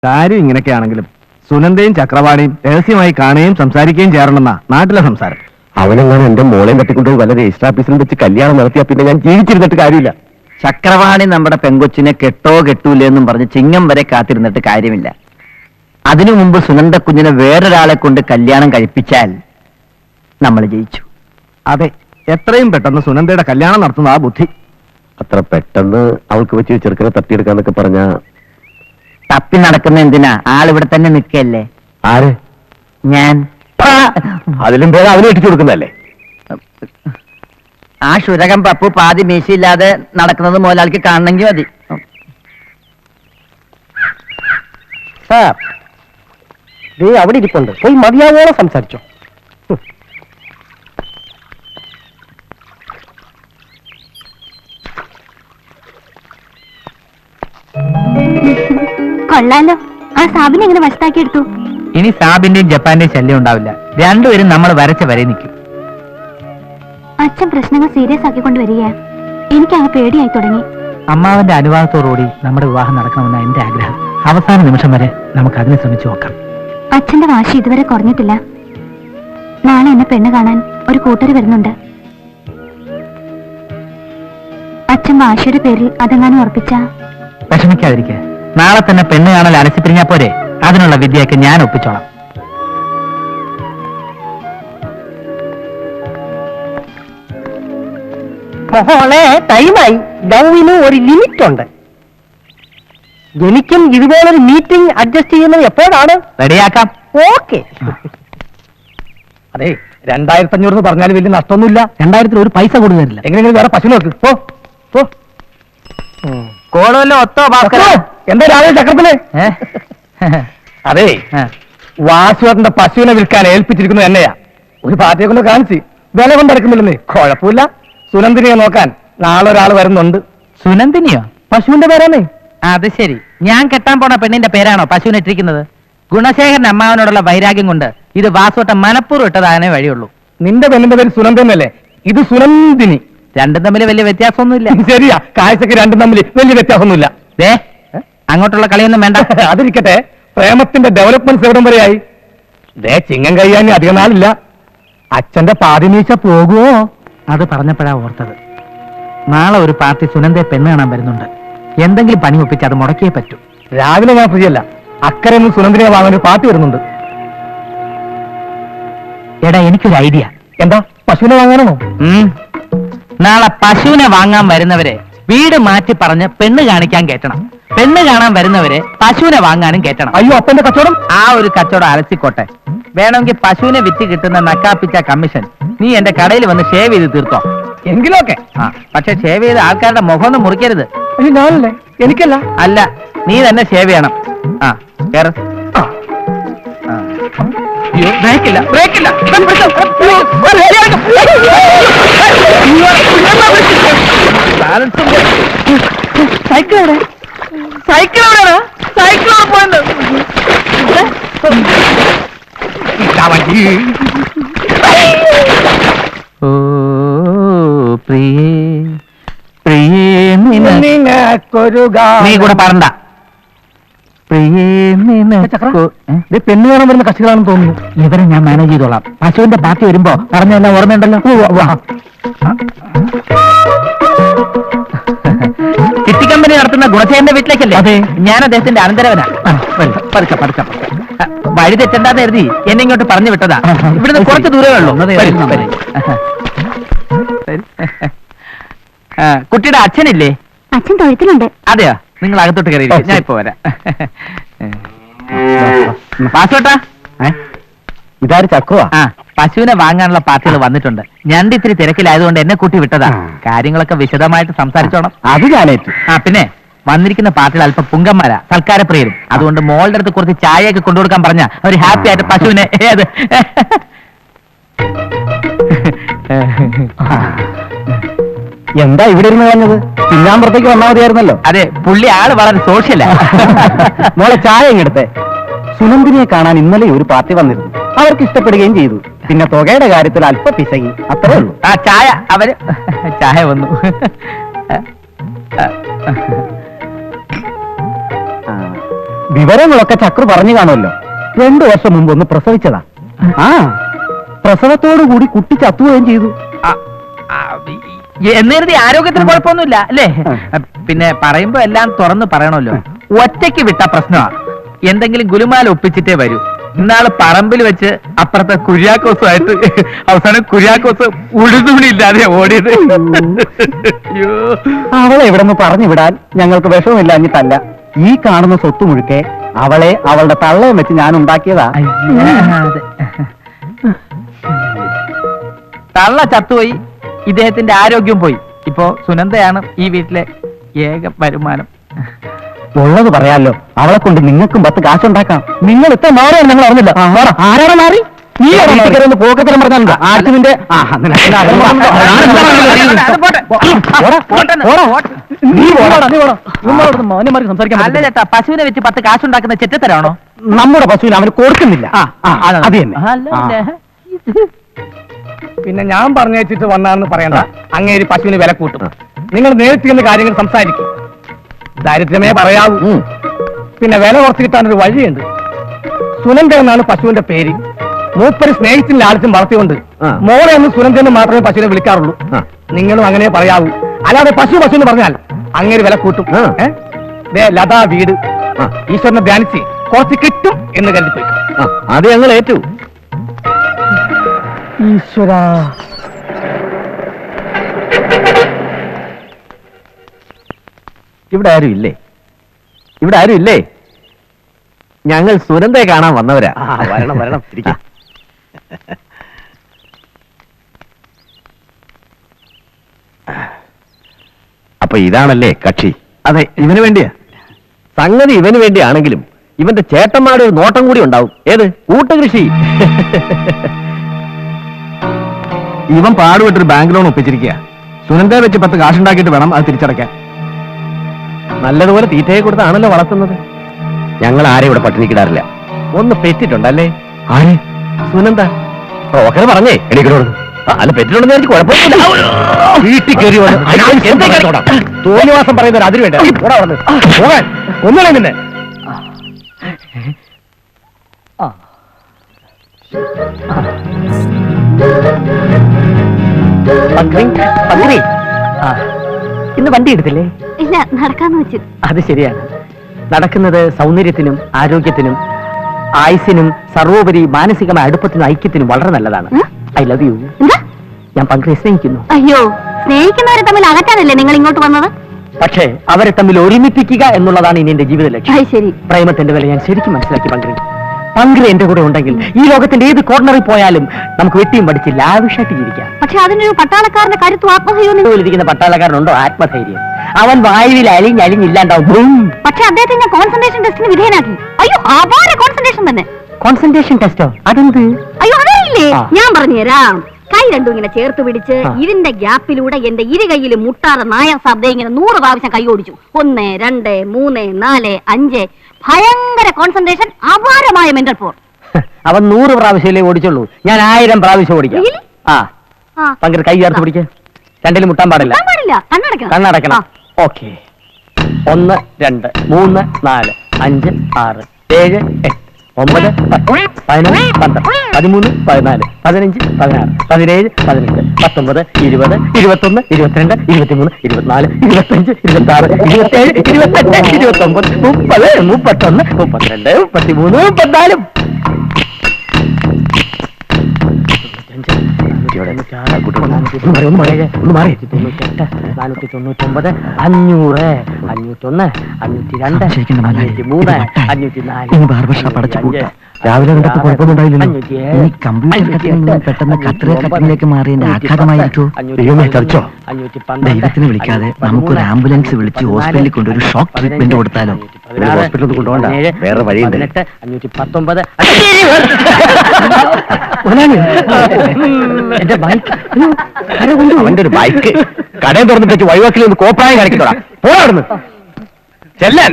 കാര്യം ഇങ്ങനെയൊക്കെയാണെങ്കിലും സുനന്ദയും ചക്രവാണിയും രഹസ്യമായി കാണുകയും സംസാരിക്കുകയും ചെയ്യാറുണ്ടെന്നാ നാട്ടിലെ സംസാരം. അവനെങ്ങനെ എന്റെ മോളെയും തട്ടിക്കൊണ്ടുപോയി വല്ല രജിസ്റ്റർ ഓഫീസിലും വെച്ച് കല്യാണം നടത്തിയാ പിന്നെ ഞാൻ ജീവിച്ചിരുന്നിട്ട് കാര്യമില്ല. ചക്രവാണി നമ്മുടെ പെങ്കൊച്ചിനെ കെട്ടോ കെട്ടൂലേ എന്നും പറഞ്ഞ് ചിങ്ങം വരെ കാത്തിരുന്നിട്ട് കാര്യമില്ല. അതിനു മുമ്പ് സുനന്ദ കുഞ്ഞിനെ വേറൊരാളെ കൊണ്ട് കല്യാണം കഴിപ്പിച്ചാൽ നമ്മൾ ജയിച്ചു. അതെ, എത്രയും പെട്ടെന്ന് സുനന്ദയുടെ കല്യാണം നടത്തുന്ന ആ ബുദ്ധി. അത്ര പെട്ടെന്ന് അവൾക്ക് വെച്ച് ചെറുക്കനെ തട്ടിയെടുക്കാന്നൊക്കെ പറഞ്ഞ തപ്പി നടക്കുന്ന എന്തിനാ? ആളിവിടെ തന്നെ നിൽക്കല്ലേ. ആര്? ഞാൻ. അതിലും പേര് അവന് ഇട്ടിച്ചു കൊടുക്കുന്നതല്ലേ. ആ ശുരകം പപ്പു പാതി മീശയില്ലാതെ നടക്കുന്നത് മുതലാളിക്ക് കാണണമെങ്കിൽ മതി. സാർ, അവിടെ ഇരിപ്പുണ്ട്, പോയി മതിയാവോളം സംസാരിച്ചോ. കൊള്ളാലോ, ആ സാബിനെ എങ്ങനെ വശത്താക്കി എടുത്തു? ഇനി സാബിന്റെയും ജപ്പാന്റെയും ശല്യം ഉണ്ടാവില്ല. രണ്ടുപേരും നമ്മൾ വരച്ച വരെ നിൽക്കും. അച്ഛൻ പ്രശ്നങ്ങൾ സീരിയസ് ആക്കിക്കൊണ്ട് വരികയാ. എനിക്കങ്ങ് പേടിയായി തുടങ്ങി. അമ്മാവന്റെ അനുവാദത്തോടുകൂടി നമ്മുടെ വിവാഹം നടക്കണമെന്ന എന്റെ ആഗ്രഹം. അവസാന നിമിഷം വരെ നമുക്ക് അതിനെ ശ്രമിച്ചു നോക്കാം. അച്ഛന്റെ വാശി ഇതുവരെ കുറഞ്ഞിട്ടില്ല. നാളെ എന്നെ പെണ്ണ് കാണാൻ ഒരു കൂട്ടര് വരുന്നുണ്ട്. അച്ഛൻ വാശിയുടെ പേരിൽ അതെങ്ങാനും ഉറപ്പിച്ച. വിഷമിക്കാതിരിക്കുക. നാളെ തന്നെ പെണ്ണ് കാണൽ അലസിപ്പിരിഞ്ഞാ പോരെ. അതിനുള്ള വിദ്യയൊക്കെ ഞാൻ ഒപ്പിച്ചോളാം. മോളെ, ടൈമായി. ലവിന് ഒരു ലിമിറ്റ് ഉണ്ട്. എനിക്കും ഇതുപോലൊരു മീറ്റിംഗ് അഡ്ജസ്റ്റ് ചെയ്യുന്നത് എപ്പോഴാണ്? റെഡിയാക്കാം. ഓക്കെ. അതെ, 2500 എന്ന് പറഞ്ഞാൽ വലിയ നഷ്ടമൊന്നുമില്ല. 2000 ഒരു പൈസ കൊടുക്കുന്നില്ല. എങ്ങനെയെങ്കിലും വേറെ പശു നോക്ക്. പോ. കോളമല്ലോ ഒത്തോ ഭാസ്കര. എന്താ രാവിലെ ചക്രത്തില്? അതെ, വാസുവേട്ടന്റെ പശുവിനെ വിൽക്കാൻ ഏൽപ്പിച്ചിരിക്കുന്നത് എന്നെയാ. ഒരു പാർട്ടിയെ കൊണ്ട് കാണിച്ച് വില കൊണ്ടെടുക്കുന്നില്ലെന്ന്. കുഴപ്പമില്ല, സുനന്ദിനിയെ നോക്കാൻ നാളെ ഒരാൾ വരുന്നുണ്ട്. സുനന്ദിനിയോ? പശുവിന്റെ പേരാണേ. അത് ശരി. ഞാൻ കെട്ടാൻ പോണ പെണ്ണിന്റെ പേരാണോ പശുവിനെ ഇട്ടിരിക്കുന്നത്? ഗുണശേഖരൻ അമ്മാവനോടുള്ള വൈരാഗ്യം കൊണ്ട് ഇത് വാസോട്ട മനപ്പൂർവ്വം ഇട്ടതാനേ വഴിയുള്ളൂ. നിന്റെ പെണ്ണിന്റെ പേര് സുനന്ദനല്ലേ? ഇത് സുനന്ദിനി. രണ്ടും തമ്മിൽ വലിയ വ്യത്യാസമൊന്നുമില്ല. ശരിയാ, കാഴ്ചക്ക് രണ്ടും തമ്മിൽ വലിയ വ്യത്യാസമൊന്നുമില്ല. അങ്ങോട്ടുള്ള കളിയൊന്നും വേണ്ട. അതിരിക്കട്ടെ, പ്രേമത്തിന്റെ ഡെവലപ്മെന്റ്സ് എവിടം വരെയായി? ചിങ്ങം കഴിയാൻ അധികം നാളില്ല. അച്ഛന്റെ പാതിമീശ പോകുമോ? അത് പറഞ്ഞപ്പോഴാ ഓർത്തത്. നാളെ ഒരു പാർട്ടി സുനന്ദയെ പെണ്ണ് കാണാൻ വരുന്നുണ്ട്. എന്തെങ്കിലും പണി ഒപ്പിച്ച് അത് മുടക്കിയേ പറ്റൂ. രാവിലെ ഞാൻ ഫ്രീ അല്ല. അക്കരെ നിന്ന് സുനന്ദിനെ വാങ്ങാൻ ഒരു പാർട്ടി വരുന്നുണ്ട്. എടാ, എനിക്കൊരു ഐഡിയ. എന്താ? പശുവിനെ വാങ്ങാനാണോ? നാളെ പശുവിനെ വാങ്ങാൻ വരുന്നവരെ വീട് മാറ്റി പറഞ്ഞ് പെണ്ണ് കാണിക്കാൻ കയറ്റണം. പെണ്ണ് കാണാൻ വരുന്നവരെ പശുവിനെ വാങ്ങാനും കയറ്റണം. അയ്യോ, അപ്പന്റെ കച്ചവടം. ആ ഒരു കച്ചവടം അലസിക്കോട്ടെ. വേണമെങ്കിൽ പശുവിനെ വിറ്റ് കിട്ടുന്ന നക്കാപ്പിച്ച കമ്മീഷൻ നീ എന്റെ കടയിൽ വന്ന് ഷേവ് ചെയ്ത് തീർത്തോ. എങ്കിലൊക്കെ. പക്ഷെ ഷേവ് ചെയ്ത് ആൾക്കാരുടെ മുഖം ഒന്നും മുറിക്കരുത്. ഞാനല്ലേ? എനിക്കല്ല. അല്ല, നീ തന്നെ ഷേവ് ചെയ്യണം. കേറ്. ബ്രേക്കില്ല. സൈക്കിൾ എവിടെ? സൈക്കിൾ എവിടെയാണോ? സൈക്കിൾ പോയത്. ഓ പ്രിയേ പ്രിയേ, നീ കൂടെ പറഞ്ഞ പ്രിയേ പെണ്ണ് കാണാൻ വരുന്ന കക്ഷികളാണെന്ന് തോന്നുന്നു. ഇവരെ ഞാൻ മാനേജ് ചെയ്തോളാം. പശുവിന്റെ പാർട്ടി വരുമ്പോ പറഞ്ഞെല്ലാം ഓർമ്മയുണ്ടല്ലോ. ചിട്ടി കമ്പനി നടത്തുന്ന ഗുണശേഖരന്റെ വീട്ടിലേക്കല്ലേ? അതെ, ഞാൻ അദ്ദേഹത്തിന്റെ അനന്തരവനാ. പതുക്കെ വഴി തെറ്റണ്ടാന്ന് കരുതി എന്നെ ഇങ്ങോട്ട് പറഞ്ഞു വിട്ടതാ. ഇവിടുന്ന് കുറച്ച് ദൂരമേ ഉള്ളൂ. കുട്ടിയുടെ അച്ഛനില്ലേ? അച്ഛൻ തൊഴുത്തിലുണ്ട്. അതെയോ? നിങ്ങൾ അകത്തോട്ട് കയറിയില്ലേ? ഞാൻ ഇപ്പൊ വരാം. പാസ്വേട്ടാ, ഇതാര് ചക്കുവാ? പശുവിനെ വാങ്ങാനുള്ള പാർട്ടികൾ വന്നിട്ടുണ്ട്. ഞണ്ട് ഇത്തിരി തിരക്കിലായതുകൊണ്ട് എന്നെ കൂട്ടി വിട്ടതാ. കാര്യങ്ങളൊക്കെ വിശദമായിട്ട് സംസാരിച്ചോണം. അത് ഞാനേറ്റു. പിന്നെ വന്നിരിക്കുന്ന പാർട്ടികൾ അല്പം പുങ്കന്മാരാ, സൽക്കാരപ്രിയരും. അതുകൊണ്ട് മോളുടെ അടുത്ത് കുറച്ച് ചായയൊക്കെ കൊണ്ടുകൊടുക്കാൻ പറഞ്ഞ അവർ ഹാപ്പി ആയിട്ട് പശുവിനെ ഏത് എന്താ ഇവിടെ ഇരുന്ന് കളഞ്ഞത്? പിന്നാമ്പുറത്തേക്ക് വന്നാൽ മതിയായിരുന്നല്ലോ. അതെ, പുള്ളി ആള് വളരെ സോഷ്യലാ. മോളെ ചായ ഇങ്ങെടുത്തെ. സുനന്ദിനിയെ കാണാൻ ഇന്നലെ ഒരു പാർട്ടി വന്നിരുന്നു. അവർക്ക് ഇഷ്ടപ്പെടുകയും ചെയ്തു. പിന്നെ തുകയുടെ കാര്യത്തിൽ അല്പ പിശകി, അത്രേ ഉള്ളൂ. ചായ അവര് ചായ വന്നു. വിവരങ്ങളൊക്കെ ചക്രു പറഞ്ഞു കാണുമല്ലോ. 2 വർഷം മുമ്പ് ഒന്ന് പ്രസവിച്ചതാ. ആ പ്രസവത്തോടു കൂടി കുട്ടി ചത്തുകയും ചെയ്തു. എന്നേരത്തെ ആരോഗ്യത്തിന് കുഴപ്പമൊന്നുമില്ല അല്ലേ? പിന്നെ പറയുമ്പോ എല്ലാം തുറന്ന് പറയണമല്ലോ. ഒറ്റയ്ക്ക് വിട്ട പ്രശ്നമാണ്. എന്തെങ്കിലും ഗുലുമാല ഒപ്പിച്ചിട്ടേ വരൂ. ഇന്നാള് പറമ്പിൽ വെച്ച് അപ്പുറത്തെ കുര്യാക്കോസുമായിട്ട് അവസാനം കുര്യാക്കോസ് ഉഴുതുണിയില്ലാതെ ഓടിയത്. അവളെ ഇവിടെ നിന്ന് പറഞ്ഞു വിടാൻ ഞങ്ങൾക്ക് വിഷമില്ലാഞ്ഞിട്ടല്ല. ഈ കാണുന്ന സ്വത്ത് മുഴുക്കെ അവളെ അവളുടെ തള്ളയും വെച്ച് ഞാൻ ഉണ്ടാക്കിയതാ. തള്ള ചത്തുപോയി, ഇദ്ദേഹത്തിന്റെ ആരോഗ്യം പോയി. ഇപ്പോ സുനന്ദയാണ് ഈ വീട്ടിലെ ഏക വരുമാനം. ഉള്ളത് പറയാലോ, അവളെ കൊണ്ട് നിങ്ങൾക്കും 10 കാശുണ്ടാക്കാം. നിങ്ങൾ ഇത്ര മാറിയാണ് ഞങ്ങൾ അറിഞ്ഞില്ല. ആരാണ് മാറി? നീ പോക്കത്തരം പറഞ്ഞാലുണ്ടോ ആർട്ടിന്റെ അല്ല ചേട്ടാ, പശുവിനെ വെച്ച് 10 കാശുണ്ടാക്കുന്ന ചെറ്റത്തരാണോ? നമ്മുടെ പശുവിന് അവന് കൊടുക്കുന്നില്ല. അത് തന്നെ. പിന്നെ ഞാൻ പറഞ്ഞേച്ചിട്ട് വന്നാണെന്ന് പറയണ്ട. അങ്ങേര് പശുവിന് വില കൂട്ടും. നിങ്ങൾ നേരിട്ട് കാര്യങ്ങൾ സംസാരിക്കും. ദാരിദ്ര്യമേ പറയാവൂ. പിന്നെ വില കുറച്ച് കിട്ടാനൊരു വഴിയുണ്ട്. സുനന്ദ എന്നാണ് പശുവിന്റെ പേര്. മൂപ്പര് സ്നേഹിച്ചും ലാളിച്ചും വളർത്തിക്കൊണ്ട് മോളെ എന്ന് സുനന്ദെന്ന് മാത്രമേ പശുവിനെ വിളിക്കാറുള്ളൂ. നിങ്ങളും അങ്ങനെ പറയാവൂ. അല്ലാതെ പശു എന്ന് പറഞ്ഞാൽ അങ്ങേര് വില കൂട്ടും. ലതാ വീട് ഈശ്വരനെ ധ്യാനിച്ച് കുറച്ച് കിട്ടും എന്ന് കരുതി പോയി. അത് ഞങ്ങൾ ഏറ്റു. ഈശ്വര, ഇവിടെ ആരും ഇല്ലേ? ഇവിടെ ആരും ഇല്ലേ? ഞങ്ങൾ സുനന്ദയെ കാണാൻ വന്നവരാ. വരണം വരണം. അപ്പൊ ഇതാണല്ലേ കക്ഷി? അതെ, ഇവന് വേണ്ടിയാ. സംഗതി ഇവന് വേണ്ടിയാണെങ്കിലും ഇവന്റെ ചേട്ടന്മാരുടെ ഒരു നോട്ടം കൂടി ഉണ്ടാവും. ഏത്? കൂട്ടുകൃഷി. ഇവൻ പാടുപെട്ടൊരു ബാങ്ക് ലോൺ ഒപ്പിച്ചിരിക്കുക. സുനന്ദയെ വെച്ച് 10 കാശുണ്ടാക്കിയിട്ട് വേണം അത് തിരിച്ചടയ്ക്കാൻ. നല്ലതുപോലെ തീറ്റയെ കൊടുത്താണല്ലോ വളർത്തുന്നത്. ഞങ്ങൾ ആരെ ഇവിടെ പട്ടിണിക്കിടാറില്ല. ഒന്ന് പെറ്റിട്ടുണ്ടല്ലേ? ആര്? സുനന്ദ. ഓക്കെ പറഞ്ഞേ എനിക്കോട്. അല്ല, പെറ്റിട്ടുണ്ടെന്ന് എനിക്ക് കുഴപ്പമില്ല. വീട്ടിൽ കയറി തോന്നിവാസം പറയുന്നവർ അതിന് വേണ്ട പോകാൻ ഒന്നല്ലേ നിന്നെ. ഇന്ന് വണ്ടി എടുത്തില്ലേ? ഇല്ല, നടക്കാന്ന് വെച്ചു. അത് ശരിയാണ്. നടക്കുന്നത് സൗന്ദര്യത്തിനും ആരോഗ്യത്തിനും ആയുസിനും സർവോപരി മാനസികമായ അടുപ്പത്തിനും ഐക്യത്തിനും വളരെ നല്ലതാണ്. I love you. എന്താ? ഞാൻ പങ്കെ സ്നേഹിക്കുന്നു. അയ്യോ, സ്നേഹിക്കുന്നവരെ തമ്മിൽ അകറ്റാനല്ലേ നിങ്ങൾ ഇങ്ങോട്ട് വന്നത്? പക്ഷേ അവരെ തമ്മിൽ ഒരുമിപ്പിക്കുക എന്നുള്ളതാണ് ഇനി എന്റെ ജീവിത ലക്ഷ്യം. അത് ശരി. പ്രേമത്തിന്റെ വില ഞാൻ ശരിക്കും മനസ്സിലാക്കി. പങ്കെ എന്റെ കൂടെ ഉണ്ടെങ്കിൽ ഈ ലോകത്തിന്റെ ഏത് കോർണറിൽ പോയാലും നമുക്ക് വെട്ടിയും പഠിച്ച് ലാവിഷായിട്ട് ജീവിക്കാം. പക്ഷെ അതിനൊരു പട്ടാളക്കാരന്റെ കരുത്തും ആത്മധൈര്യം ഇരിക്കുന്ന പട്ടാളക്കാരനുണ്ടോ ആത്മധൈര്യം? അവൻ വായുവിൽ അലിഞ്ഞില്ലാണ്ടാവും. പക്ഷെ അദ്ദേഹത്തെ ഞാൻ കോൺസെൻട്രേഷൻ ടെസ്റ്റിന് വിധേയനാക്കി. അയ്യോ, അപാര കോൺസെൻട്രേഷൻ തന്നെ. കോൺസെൻട്രേഷൻ ടെസ്റ്റോ? അതെന്ത്? അയ്യോ, അതറിയില്ലേ? ഞാൻ പറഞ്ഞുതരാം. കൈ രണ്ടും ഇങ്ങനെ ചേർത്ത് പിടിച്ച് ഇതിന്റെ ഗ്യാപ്പിലൂടെ എന്റെ ഇരു കൈയിൽ മുട്ടാറ് നായർ സാബ്ദെ ഇങ്ങനെ 100 പ്രാവശ്യം കൈ ഓടിച്ചു. 1, 2, 3, 4, 5. ഭയങ്കര കോൺസെൻട്രേഷൻ, അപാരമായ മെന്റൽ പവർ. അവൻ 100 പ്രാവശ്യമല്ലേ ഓടിച്ചുള്ളൂ. ഞാൻ 1000 പ്രാവശ്യം ഓടിക്കാം. പങ്കെ കൈ ചേർത്ത് പിടിക്ക്. രണ്ടിലും മുട്ടാൻ പാടില്ല. കണ്ണടക്കണം. ഓക്കെ. 1, 2, 3, 4, 5, 6, 7, 8, 9, 10, 11, 12, 13, 14, 15, 16, 17, 18, 19, 20, 21, 22, 23, 24, 25, 26, 27, 28, 29, 30, 31, 32, 33, 34. ഒന്ന് മാറി 499, 501, 502, 503, 504, രാവിലെ കണ്ടപ്പോ കുഴപ്പമൊന്നുണ്ടായില്ലല്ലോ. ഈ കമ്പ്യൂട്ടർ പെട്ടെന്ന് കട്ടിലേക്ക് മാറിയതിന്റെ ആഘാതമായിരിക്കോ? ദൈവമേ, ചതിച്ചോ? ദൈവത്തിന് വിളിക്കാതെ നമുക്കൊരു ആംബുലൻസ് വിളിച്ച് ഹോസ്പിറ്റലിൽ കൊണ്ടൊരു ഷോക്ക് ട്രീറ്റ്മെന്റ് കൊടുത്താലോ? ഹോസ്പിറ്റലിൽ കൊണ്ടുപോകണ്ട, വേറെ വഴിയുണ്ട്. 519. എന്റെ ബൈക്ക്. അവന്റെ ഒരു ബൈക്ക് കടയിൽ തുറന്നിട്ട് വഴിവാക്കിൽ ഒന്ന് കോപ്രായം കാണിക്കത്തോടാ. പോടാ അവിടുന്ന് ചെല്ലാൻ.